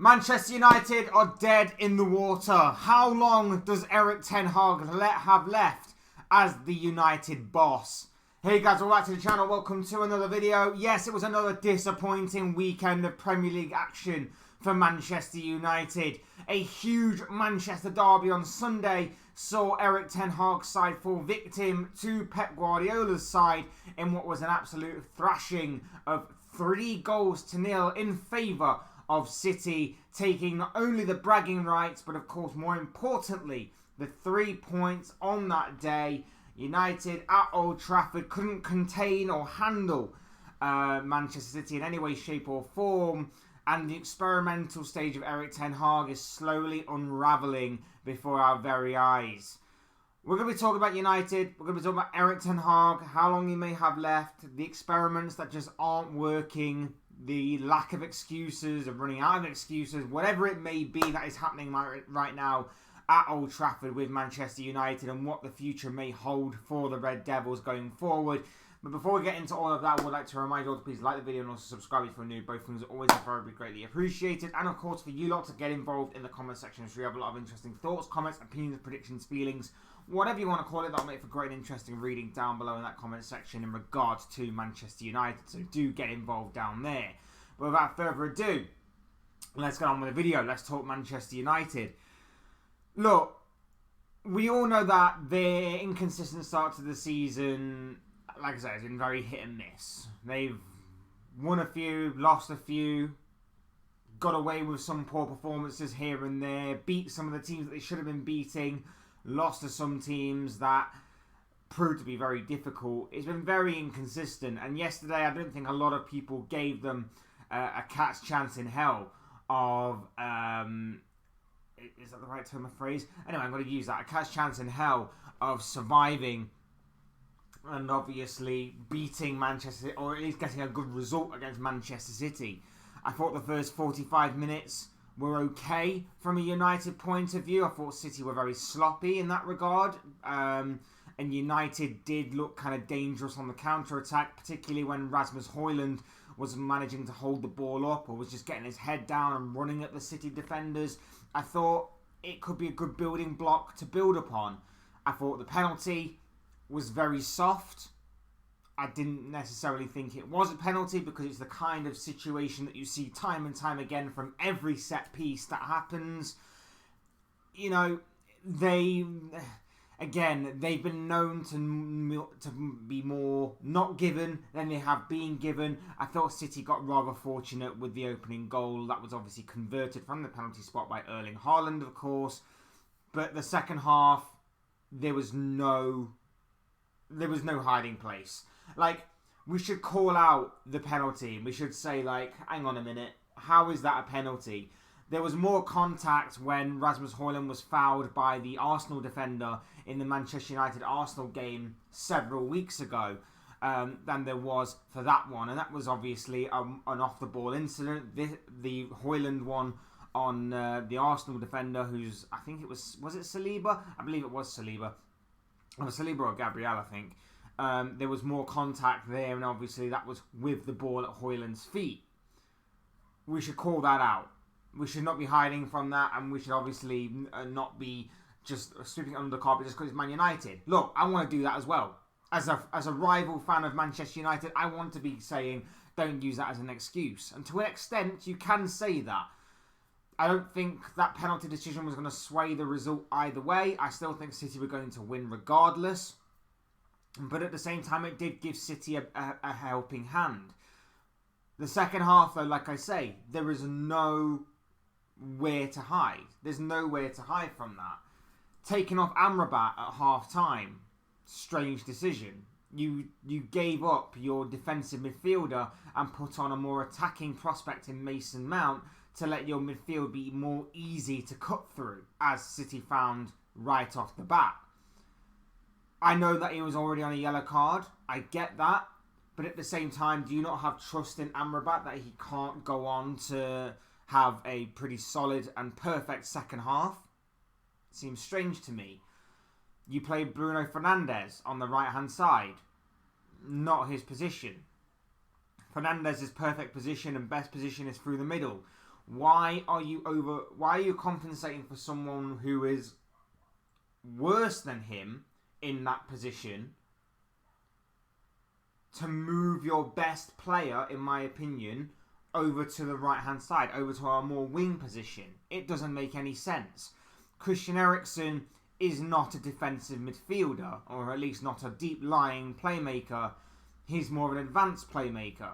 Manchester United are dead in the water. How long does Erik ten Hag have left as the United boss? Hey guys, welcome back to the channel. Welcome to another video. Yes, it was another disappointing weekend of Premier League action for Manchester United. A huge Manchester derby on Sunday saw Erik ten Hag's side fall victim to Pep Guardiola's side in what was an absolute thrashing of 3-0 in favour of City, taking not only the bragging rights, but of course more importantly, the 3 points on that day. United at Old Trafford couldn't contain or handle Manchester City in any way, shape or form, and the experimental stage of Erik ten Hag is slowly unravelling before our very eyes. We're going to be talking about United, we're going to be talking about Erik ten Hag, how long he may have left, the experiments that just aren't working, the lack of excuses, of running out of excuses, whatever it may be that is happening right now at Old Trafford with Manchester United, and what the future may hold for the Red Devils going forward. But before we get into all of that, I would like to remind you all to please like the video and also subscribe if you're new. Both things are always very greatly appreciated. And of course, for you lot to get involved in the comment section, so you have a lot of interesting thoughts, comments, opinions, predictions, feelings, whatever you want to call it, that'll make for great and interesting reading down below in that comment section in regards to Manchester United. So do get involved down there. But without further ado, let's get on with the video. Let's talk Manchester United. Look, we all know that their inconsistent start to the season, like I said, has been very hit and miss. They've won a few, lost a few, got away with some poor performances here and there, beat some of the teams that they should have been beating, lost to some teams that proved to be very difficult. It's been very inconsistent, and yesterday I don't think a lot of people gave them a cat's chance in hell of... is that the right term of phrase? Anyway, I'm going to use that. A cat's chance in hell of surviving and obviously beating Manchester, or at least getting a good result against Manchester City. I thought the first 45 minutes were okay from a United point of view. I thought City were very sloppy in that regard. And United did look kind of dangerous on the counter-attack, particularly when Rasmus Højlund was managing to hold the ball up or was just getting his head down and running at the City defenders. I thought it could be a good building block to build upon. I thought the penalty was very soft. I didn't necessarily think it was a penalty because it's the kind of situation that you see time and time again from every set piece that happens. You know, they've been known to be more not given than they have been given. I thought City got rather fortunate with the opening goal. That was obviously converted from the penalty spot by Erling Haaland, of course. But the second half, there was no hiding place. Like, we should call out the penalty. We should say, like, hang on a minute, how is that a penalty? There was more contact when Rasmus Højlund was fouled by the Arsenal defender in the Manchester United-Arsenal game several weeks ago than there was for that one. And that was obviously an off-the-ball incident. The Højlund one on the Arsenal defender, who's, I think it was it Saliba? I believe it was Saliba. It was Saliba or Gabriel, I think. There was more contact there, and obviously that was with the ball at Højlund's feet. We should call that out. We should not be hiding from that, and we should obviously not be just sweeping it under the carpet just because it's Man United. Look, I want to do that as well. As a rival fan of Manchester United, I want to be saying, don't use that as an excuse. And to an extent, you can say that. I don't think that penalty decision was going to sway the result either way. I still think City were going to win regardless. But at the same time, it did give City a helping hand. The second half, though, like I say, there is nowhere to hide. There's nowhere to hide from that. Taking off Amrabat at half-time, strange decision. You gave up your defensive midfielder and put on a more attacking prospect in Mason Mount to let your midfield be more easy to cut through, as City found right off the bat. I know that he was already on a yellow card. I get that. But at the same time, do you not have trust in Amrabat that he can't go on to have a pretty solid and perfect second half? Seems strange to me. You play Bruno Fernandes on the right-hand side. Not his position. Fernandes' perfect position and best position is through the middle. Why are you compensating for someone who is worse than him in that position to move your best player, in my opinion, over to the right-hand side, over to our more wing position? It doesn't make any sense. Christian Eriksen is not a defensive midfielder, or at least not a deep-lying playmaker. He's more of an advanced playmaker.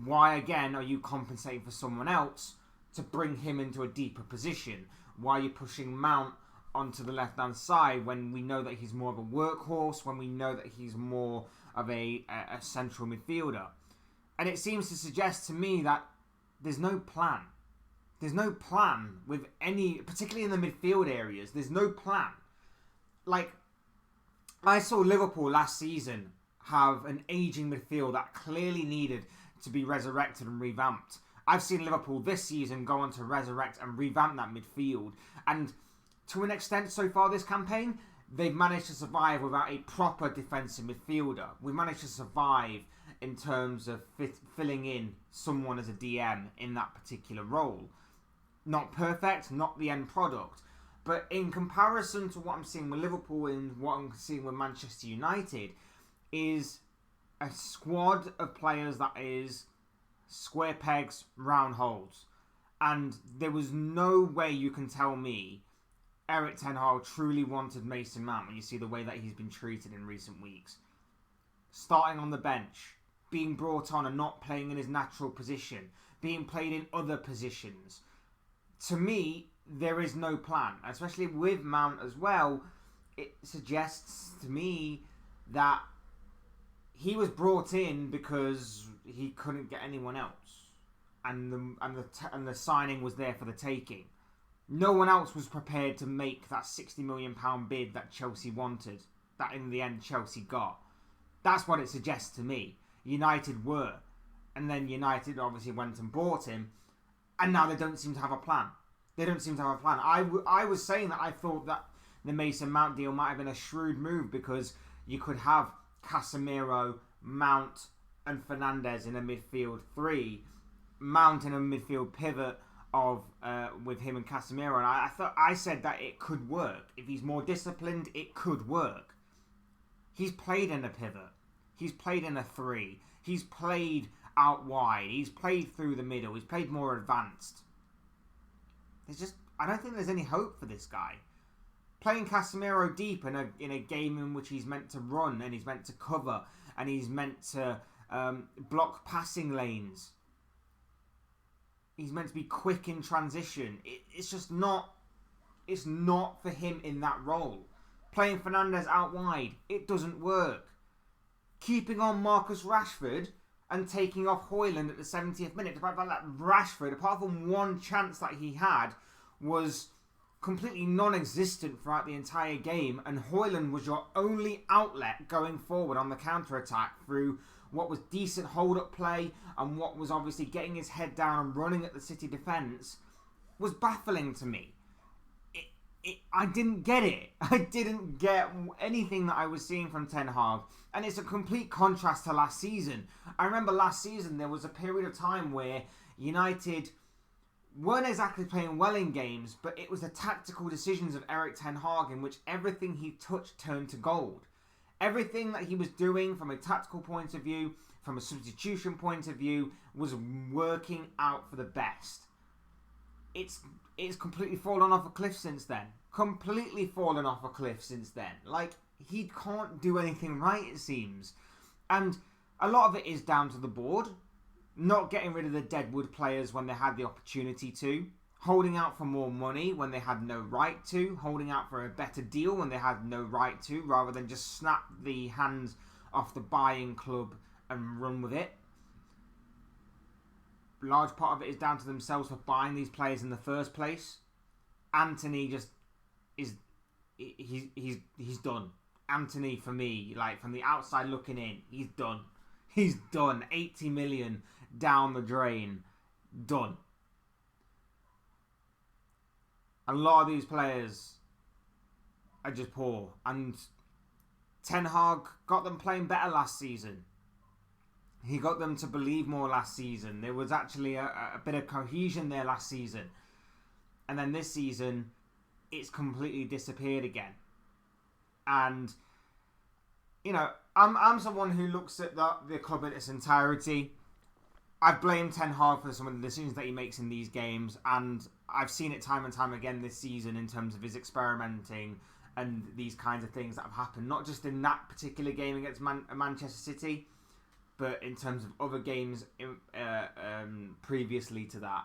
Why, again, are you compensating for someone else to bring him into a deeper position? Why are you pushing Mount onto the left-hand side when we know that he's more of a workhorse, when we know that he's more of a central midfielder? And it seems to suggest to me that there's no plan. There's no plan with any, particularly in the midfield areas, there's no plan. Like, I saw Liverpool last season have an aging midfield that clearly needed to be resurrected and revamped. I've seen Liverpool this season go on to resurrect and revamp that midfield. And to an extent so far this campaign, they've managed to survive without a proper defensive midfielder. We've managed to survive in terms of filling in someone as a DM in that particular role. Not perfect, not the end product. But in comparison to what I'm seeing with Liverpool and what I'm seeing with Manchester United, is a squad of players that is square pegs, round holes. And there was no way you can tell me Erik ten Hag truly wanted Mason Mount when you see the way that he's been treated in recent weeks. Starting on the bench, being brought on and not playing in his natural position, being played in other positions. To me, there is no plan, especially with Mount as well. It suggests to me that he was brought in because he couldn't get anyone else, and the signing was there for the taking. No one else was prepared to make that £60 million bid that Chelsea wanted, that in the end Chelsea got. That's what it suggests to me. United were, and then United obviously went and bought him, and now they don't seem to have a plan. They don't seem to have a plan. I was saying that I thought that the Mason Mount deal might have been a shrewd move, because you could have Casemiro, Mount and Fernandes in a midfield three, Mount in a midfield pivot of with him and Casemiro, and I said that it could work. If he's more disciplined, it could work. He's played in a pivot. He's played in a three. He's played out wide. He's played through the middle. He's played more advanced. I don't think there's any hope for this guy. Playing Casemiro deep in a game in which he's meant to run and he's meant to cover and he's meant to block passing lanes. He's meant to be quick in transition. It's just not. It's not for him in that role. Playing Fernandes out wide, it doesn't work. Keeping on Marcus Rashford and taking off Højlund at the 70th minute. The fact that Rashford, apart from one chance that he had, was completely non-existent throughout the entire game, and Højlund was your only outlet going forward on the counter-attack through what was decent hold-up play and what was obviously getting his head down and running at the City defence, was baffling to me. I didn't get it. I didn't get anything that I was seeing from Ten Hag, and it's a complete contrast to last season. I remember last season there was a period of time where United weren't exactly playing well in games, but it was the tactical decisions of Erik ten Hag in which everything he touched turned to gold. Everything that he was doing from a tactical point of view, from a substitution point of view, was working out for the best. It's completely fallen off a cliff since then. Completely fallen off a cliff since then. Like, he can't do anything right, it seems. And a lot of it is down to the board. Not getting rid of the deadwood players when they had the opportunity to. Holding out for more money when they had no right to. Holding out for a better deal when they had no right to. Rather than just snap the hands off the buying club and run with it. Large part of it is down to themselves for buying these players in the first place. Anthony just is... He's done. Anthony, for me, like, from the outside looking in, he's done. He's done. 80 million down the drain. Done. A lot of these players are just poor. And Ten Hag got them playing better last season. He got them to believe more last season. There was actually a bit of cohesion there last season. And then this season, it's completely disappeared again. And, you know, I'm someone who looks at the club in its entirety. I've blamed Ten Hag for some of the decisions that he makes in these games. And I've seen it time and time again this season in terms of his experimenting and these kinds of things that have happened. Not just in that particular game against Manchester City, but in terms of other games previously to that.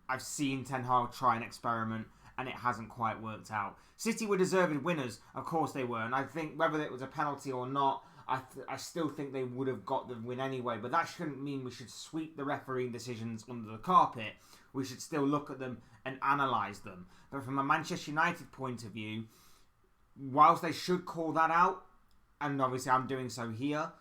I've seen Ten Hag try an experiment and it hasn't quite worked out. City were deserving winners, of course they were, and I think whether it was a penalty or not, I still think they would have got the win anyway, but that shouldn't mean we should sweep the refereeing decisions under the carpet. We should still look at them and analyse them. But from a Manchester United point of view, whilst they should call that out, and obviously I'm doing so here,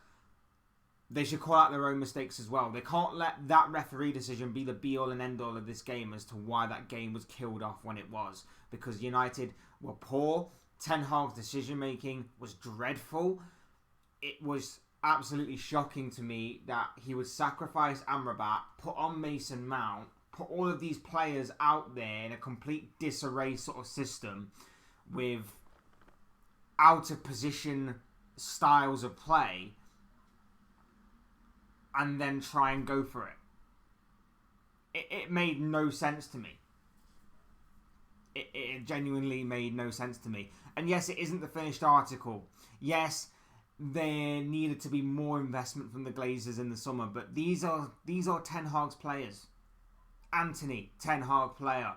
they should call out their own mistakes as well. They can't let that referee decision be the be-all and end-all of this game as to why that game was killed off when it was. Because United were poor. Ten Hag's decision-making was dreadful. It was absolutely shocking to me that he would sacrifice Amrabat, put on Mason Mount, put all of these players out there in a complete disarray sort of system with out-of-position styles of play, and then try and go for it. It made no sense to me. It genuinely made no sense to me. And yes, it isn't the finished article. Yes, there needed to be more investment from the Glazers in the summer, but these are Ten Hag's players. Anthony, Ten Hag player.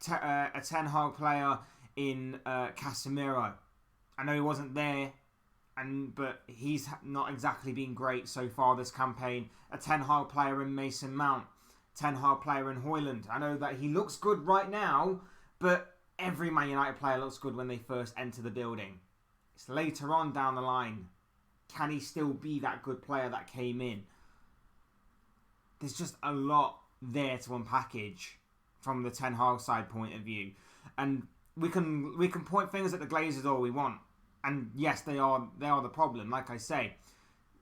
A Ten Hag player in Casemiro. I know he wasn't there, but he's not exactly been great so far this campaign. A Ten Hag player in Mason Mount. Ten Hag player in Højlund. I know that he looks good right now, but every Man United player looks good when they first enter the building. It's later on down the line. Can he still be that good player that came in? There's just a lot there to unpackage from the Ten Hag side point of view. And we can point fingers at the Glazers all we want. And yes, they are the problem. Like I say,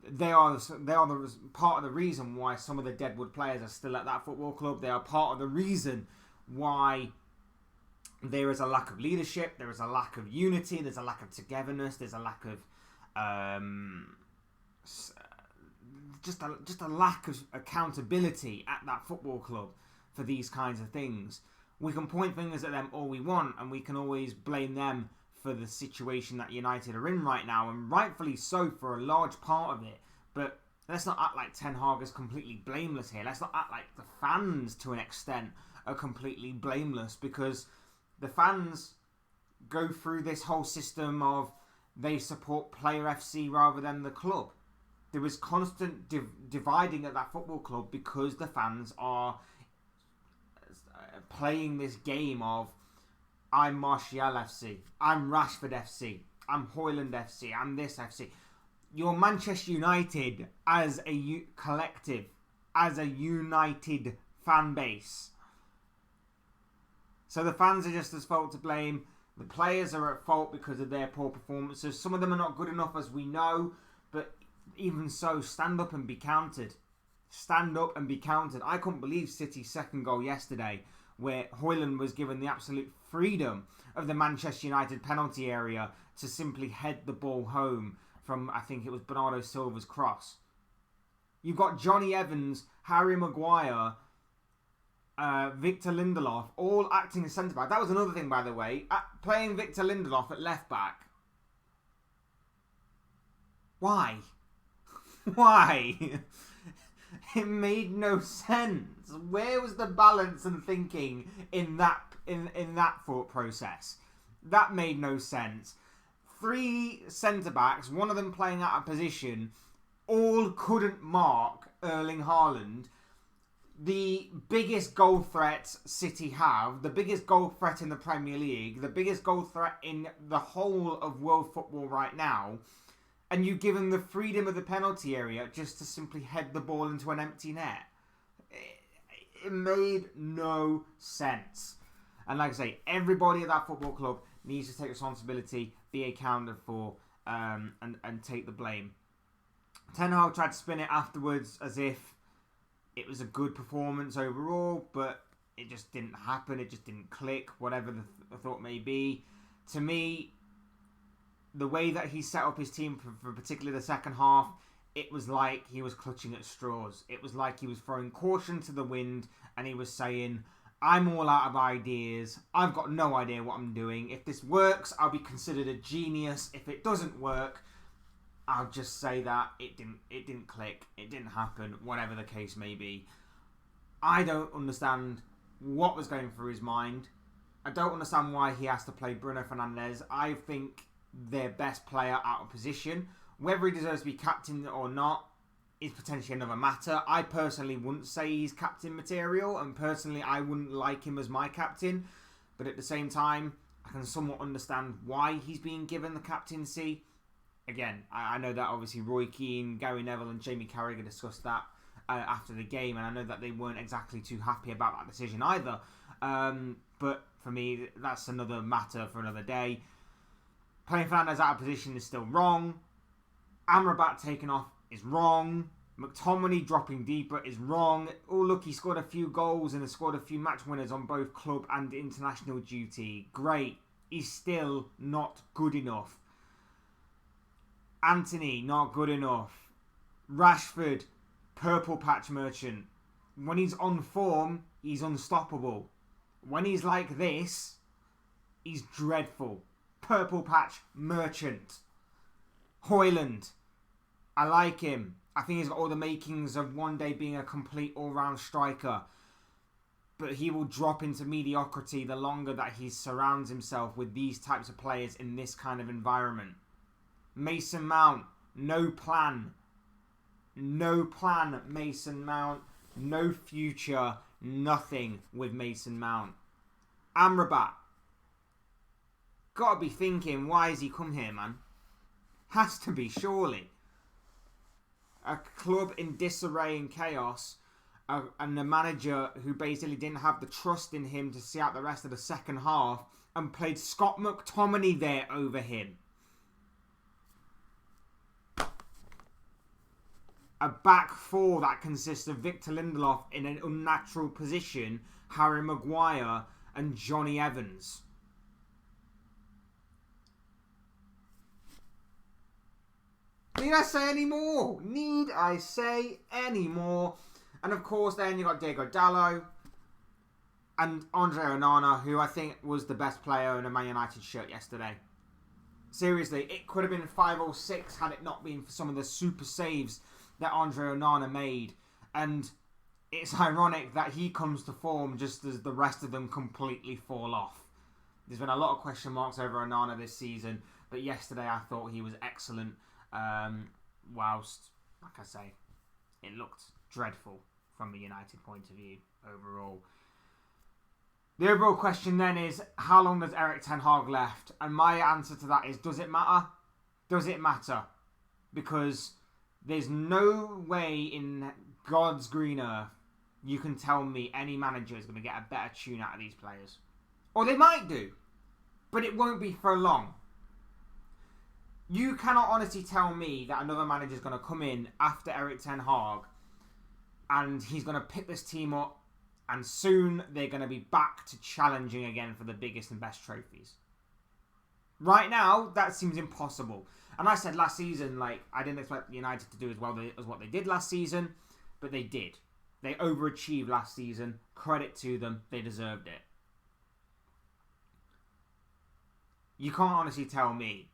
they are the part of the reason why some of the Deadwood players are still at that football club. They are part of the reason why there is a lack of leadership. There is a lack of unity. There's a lack of togetherness. There's a lack of just a lack of accountability at that football club for these kinds of things. We can point fingers at them all we want, and we can always blame them for the situation that United are in right now, and rightfully so for a large part of it. But let's not act like Ten Hag is completely blameless here. Let's not act like the fans, to an extent, are completely blameless, because the fans go through this whole system of they support Player FC rather than the club. There was constant dividing at that football club because the fans are playing this game of I'm Martial FC, I'm Rashford FC, I'm Højlund FC, I'm this FC. You're Manchester United as a collective, as a united fan base. So the fans are just as fault to blame. The players are at fault because of their poor performances. Some of them are not good enough, as we know, but even so, stand up and be counted. Stand up and be counted. I couldn't believe City's second goal yesterday, where Højlund was given the absolute freedom of the Manchester United penalty area to simply head the ball home from, I think it was Bernardo Silva's cross. You've got Johnny Evans, Harry Maguire, Victor Lindelof, all acting as centre-back. That was another thing, by the way. Playing Victor Lindelof at left-back. Why? Why? It made no sense. Where was the balance and thinking in that thought process? That made no sense. 3 centre-backs, one of them playing out of position, all couldn't mark Erling Haaland. The biggest goal threat City have, the biggest goal threat in the Premier League, the biggest goal threat in the whole of world football right now, and you give them the freedom of the penalty area just to simply head the ball into an empty net. It made no sense. And like I say, everybody at that football club needs to take responsibility, be accounted for, and take the blame. Ten Hag tried to spin it afterwards as if it was a good performance overall, but it just didn't happen. It just didn't click, whatever the thought may be. To me, the way that he set up his team for particularly the second half, it was like he was clutching at straws. It was like he was throwing caution to the wind and he was saying, I'm all out of ideas. I've got no idea what I'm doing. If this works, I'll be considered a genius. If it doesn't work, I'll just say that it didn't click. It didn't happen, whatever the case may be. I don't understand what was going through his mind. I don't understand why he has to play Bruno Fernandes. I think their best player out of position. Whether he deserves to be captain or not is potentially another matter. I personally wouldn't say he's captain material, and personally I wouldn't like him as my captain. But at the same time, I can somewhat understand why he's being given the captaincy. Again, I know that obviously Roy Keane, Gary Neville and Jamie Carragher discussed that after the game, and I know that they weren't exactly too happy about that decision either. But for me, that's another matter for another day. Playing Fernandes out of position is still wrong. Amrabat taking off is wrong. McTominay dropping deeper is wrong. Oh, look, he scored a few goals and has scored a few match winners on both club and international duty. Great. He's still not good enough. Anthony, not good enough. Rashford, purple patch merchant. When he's on form, he's unstoppable. When he's like this, he's dreadful. Purple patch merchant. Højlund, I like him. I think he's got all the makings of one day being a complete all-round striker. But he will drop into mediocrity the longer that he surrounds himself with these types of players in this kind of environment. Mason Mount, no plan. No plan, Mason Mount. No future, nothing with Mason Mount. Amrabat, gotta be thinking, why has he come here, man? Has to be, surely. A club in disarray and chaos, and a manager who basically didn't have the trust in him to see out the rest of the second half, and played Scott McTominay there over him. A back four that consists of Victor Lindelof in an unnatural position, Harry Maguire and Johnny Evans. Need I say any more? Need I say any more? And of course then you got Diego Dallo and Andre Onana, who I think was the best player in a Man United shirt yesterday. Seriously, it could have been 5 or 6 had it not been for some of the super saves that Andre Onana made. And it's ironic that he comes to form just as the rest of them completely fall off. There's been a lot of question marks over Onana this season, but yesterday I thought he was excellent. Whilst, like I say, it looked dreadful from a United point of view overall. The overall question then is, how long does Erik ten Hag left? And my answer to that is, does it matter? Does it matter? Because there's no way in God's green earth you can tell me any manager is going to get a better tune out of these players. Or they might do, but it won't be for long. You cannot honestly tell me that another manager is going to come in after Erik ten Hag and he's going to pick this team up and soon they're going to be back to challenging again for the biggest and best trophies. Right now, that seems impossible. And I said last season, like, I didn't expect United to do as well as what they did last season, but they did. They overachieved last season. Credit to them. They deserved it. You can't honestly tell me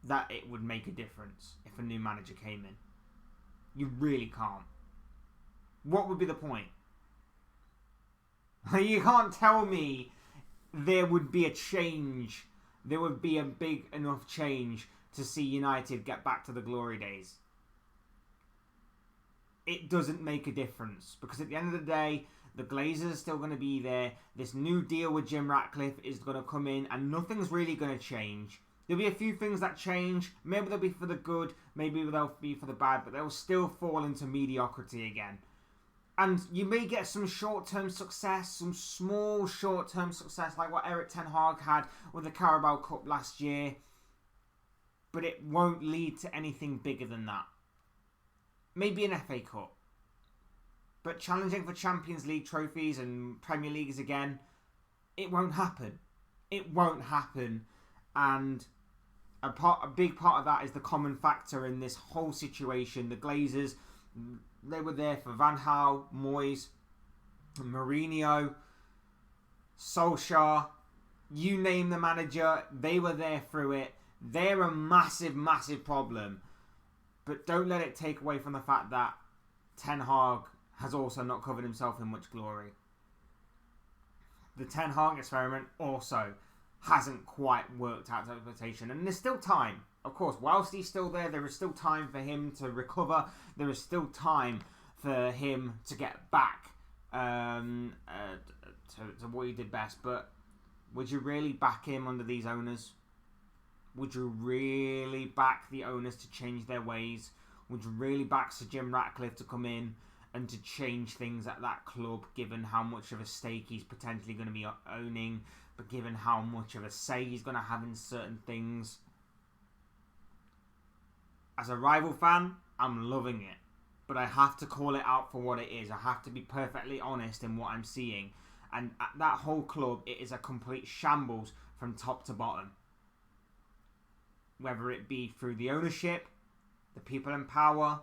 that it would make a difference if a new manager came in. You really can't. What would be the point? You can't tell me there would be a change. There would be a big enough change to see United get back to the glory days. It doesn't make a difference because at the end of the day, the Glazers are still going to be there. This new deal with Jim Ratcliffe is going to come in and nothing's really going to change. There'll be a few things that change. Maybe they'll be for the good, maybe they'll be for the bad, but they'll still fall into mediocrity again. And you may get some short-term success, some small short-term success like what Erik ten Hag had with the Carabao Cup last year. But it won't lead to anything bigger than that. maybe an FA Cup. But challenging for Champions League trophies and Premier Leagues again, it won't happen. It won't happen. And a big part of that is the common factor in this whole situation. The Glazers, they were there for Van Gaal, Moyes, Mourinho, Solskjaer, you name the manager, they were there through it. They're a massive, massive problem. But don't let it take away from the fact that Ten Hag has also not covered himself in much glory. The Ten Hag experiment also hasn't quite worked out to expectation. And there's still time. Of course, whilst he's still there is still time for him to recover. There is still time for him to get back to what he did best. But would you really back him under these owners? Would you really back the owners to change their ways? Would you really back Sir Jim Ratcliffe to come in and to change things at that club, given how much of a stake he's potentially going to be owning, but given how much of a say he's going to have in certain things? As a rival fan, I'm loving it. But I have to call it out for what it is. I have to be perfectly honest in what I'm seeing. And at that whole club, it is a complete shambles from top to bottom. Whether it be through the ownership, the people in power,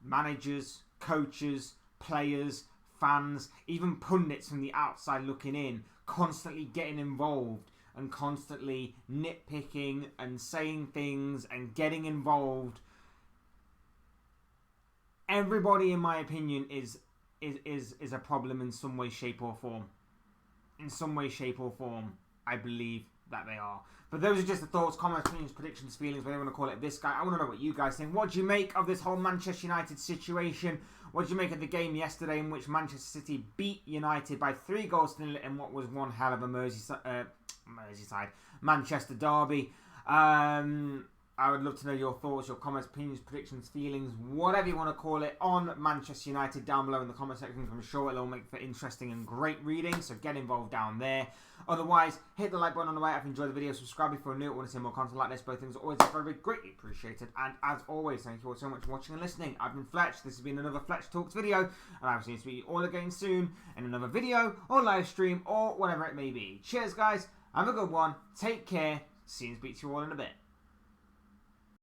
managers, coaches, players, fans, even pundits from the outside looking in, constantly getting involved and constantly nitpicking and saying things and getting involved. Everybody, in my opinion, is a problem in some way, shape or form. In some way, shape or form, I believe that they are. But those are just the thoughts, comments, opinions, predictions, feelings, whatever you want to call it. This guy, I want to know what you guys think. What do you make of this whole Manchester United situation? What do you make of the game yesterday in which Manchester City beat United by 3-0 in what was one hell of a Merseyside Manchester derby? I would love to know your thoughts, your comments, opinions, predictions, feelings, whatever you want to call it, on Manchester United down below in the comment section. I'm sure it'll all make for interesting and great reading, so get involved down there. Otherwise, hit the like button on the way if you enjoyed the video, subscribe if you're new, want to see more content like this. Both things are always very greatly appreciated. And as always, thank you all so much for watching and listening. I've been Fletch, this has been another Fletch Talks video, and I will see you all again soon in another video, or live stream, or whatever it may be. Cheers guys, have a good one, take care, see you and speak to you all in a bit.